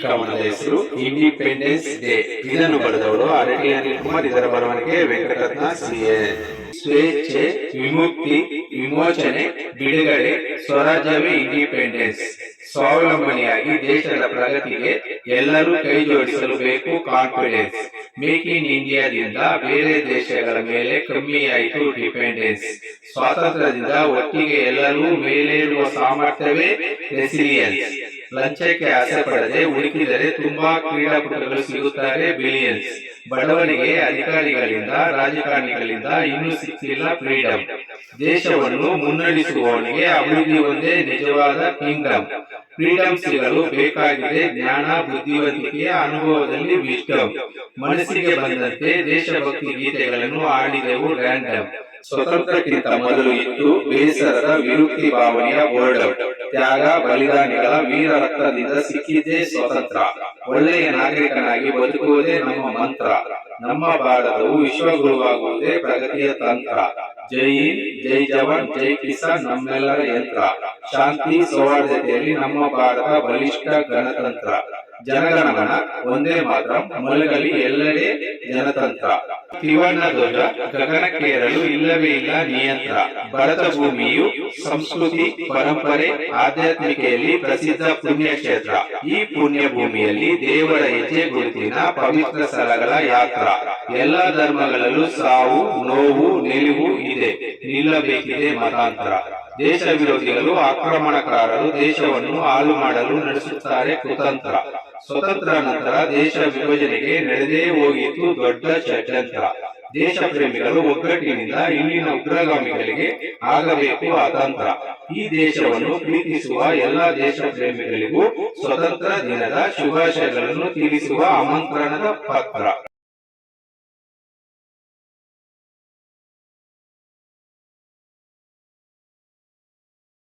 ಕವನದ ಹೆಸರು independence day. ಇದನ್ನು ಬರೆದವರು ಅರಟಿ ಅನಿಲ್ ಕುಮಾರ್. ಇದರ ಬರವಣಿಗೆ ವೆಂಕಟರತ್ನ ಸಿಎ. ಸ್ವೇಚ್ಛೆ, ವಿಮುಕ್ತಿ, ವಿಮೋಚನೆ, ಬಿಡುಗಡೆ, ಸ್ವರಾಜ್ಯವೇ ಇಂಡಿಪೆಂಡೆನ್ಸ್. ಸ್ವಾವಲಂಬನೆಯಾಗಿ ದೇಶದ ಪ್ರಗತಿಗೆ ಎಲ್ಲರೂ ಕೈ ಜೋಡಿಸಲು ಬೇಕು ಕಾನ್ಫಿಡೆನ್ಸ್. ಮೇಕ್ ಇನ್ ಇಂಡಿಯಾದಿಂದ ಬೇರೆ ದೇಶಗಳ ಮೇಲೆ ಕಮ್ಮಿಯಾಯಿತು ಡಿಪೆಂಡೆನ್ಸ್. ಸ್ವಾತಂತ್ರ್ಯದಿಂದ ಒಟ್ಟಿಗೆ ಎಲ್ಲರೂ ಮೇಲೇರುವ ಸಾಮರ್ಥ್ಯವೇ ರೆಸಿಲಿಯನ್ಸ್. ಲಂಚಕ್ಕೆ ಆಸೆ ಪಡದೆ ಹುಡುಕಿದರೆ ತುಂಬಾ ಕ್ರೀಡಾಪಟುಗಳು ಸಿಗುತ್ತಾರೆ ಬಿಲಿಯನ್ಸ್. ಬಡವನಿಗೆ ಅಧಿಕಾರಿಗಳಿಂದ ರಾಜಕಾರಣಿಗಳಿಂದ ಇನ್ನೂ ಸಿಕ್ಕಿಲ್ಲ ಫ್ರೀಡಮ್. ದೇಶವನ್ನು ಮುನ್ನಡೆಸುವವನಿಗೆ ಅಭಿವೃದ್ಧಿ ಒಂದೇ ನಿಜವಾದ ಕಿಂಗ್ಡಮ್. ಫ್ರೀಡಮ್ ಸಿಗಲು ಬೇಕಾಗಿದೆ ಜ್ಞಾನ, ಬುದ್ಧಿವಂತಿಕೆಯ ಅನುಭವದಲ್ಲಿ ವಿಸ್ಡಮ್. ಮನಸ್ಸಿಗೆ ಬಂದಂತೆ ದೇಶಭಕ್ತಿ ಗೀತೆಗಳನ್ನು ಆಡಿದೆವು ರ್ಯಾಂಡಮ್. ಸ್ವತಂತ್ರಕ್ಕಿಂತ ಮೊದಲು ಇತ್ತು ಬೇಸರದ ವಿರುಕ್ತಿ ಭಾವನೆಯ ಬೋರ್ಡಮ್. ತ್ಯಾಗ ಬಲಿದಾನಿಗಳ ವೀರ ರಕ್ತದಿಂದ ಸಿಕ್ಕಿದೆ ಸ್ವತಂತ್ರ. ಒಳ್ಳೆಯ ನಾಗರಿಕನಾಗಿ ಬದುಕುವುದೇ ನಮ್ಮ ಮಂತ್ರ. ನಮ್ಮ ಭಾರತವು ವಿಶ್ವಗುರುವಾಗುವುದೇ ಪ್ರಗತಿಯ ತಂತ್ರ. ಜೈ ಹಿಂದ್, ಜೈ ಜವಾನ್, ಜೈ ಕಿಸಾನ್ ನಮ್ಮೆಲ್ಲರ ಯಂತ್ರ. ಶಾಂತಿ ಸೌಹಾರ್ದತೆಯಲ್ಲಿ ನಮ್ಮ ಭಾರತ ಬಲಿಷ್ಠ ಗಣತಂತ್ರ. ಜನಗಣಮನ ಒಂದೇ ಮಾತ್ರ ಮಲಗಲಿ ಎಲ್ಲೆಡೆ ಜನತಂತ್ರ. ತ್ರಿವರ್ಣ ಧ್ವಜ ಗಗನಕ್ಕೇರಲು ಇಲ್ಲವೇ ಇಲ್ಲ ನಿಯಂತ್ರ. ಭರತ ಭೂಮಿಯು ಸಂಸ್ಕೃತಿ, ಪರಂಪರೆ, ಆಧ್ಯಾತ್ಮಿಕೆಯಲ್ಲಿ ಪ್ರಸಿದ್ಧ ಪುಣ್ಯಕ್ಷೇತ್ರ. ಈ ಪುಣ್ಯ ಭೂಮಿಯಲ್ಲಿ ದೇವರ ಹೆಜ್ಜೆ ಗುರುತಿನ ಪವಿತ್ರ ಸ್ಥಳಗಳ ಯಾತ್ರ. ಎಲ್ಲ ಧರ್ಮಗಳಲ್ಲೂ ಸಾವು, ನೋವು, ನಿಲುವು ಇದೆ. ನಿಲ್ಲಬೇಕಿದೆ ಮತಾಂತರ. ದೇಶ ವಿರೋಧಿಗಳು, ಆಕ್ರಮಣಕಾರರು ದೇಶವನ್ನು ಹಾಳು ಮಾಡಲು ನಡೆಸುತ್ತಾರೆ ಕುತಂತ್ರ. ಸ್ವತಂತ್ರ ನಂತರ ದೇಶ ವಿಭಜನೆಗೆ ನಡೆದೇ ಹೋಗಿತ್ತು ದೊಡ್ಡ ಷಡ್ಯಂತ್ರ. ದೇಶ ಪ್ರೇಮಿಗಳು ಒಗ್ಗಟ್ಟಿನಿಂದ ಇಲ್ಲಿನ ಉಗ್ರಗಾಮಿಗಳಿಗೆ ಆಗಬೇಕು ಅತಂತ್ರ. ಈ ದೇಶವನ್ನು ಪ್ರೀತಿಸುವ ಎಲ್ಲ ದೇಶ ಪ್ರೇಮಿಗಳಿಗೂ ಸ್ವತಂತ್ರ ದಿನದ ಶುಭಾಶಯಗಳನ್ನು ತಿಳಿಸುವ ಆಮಂತ್ರಣದ ಪತ್ರ.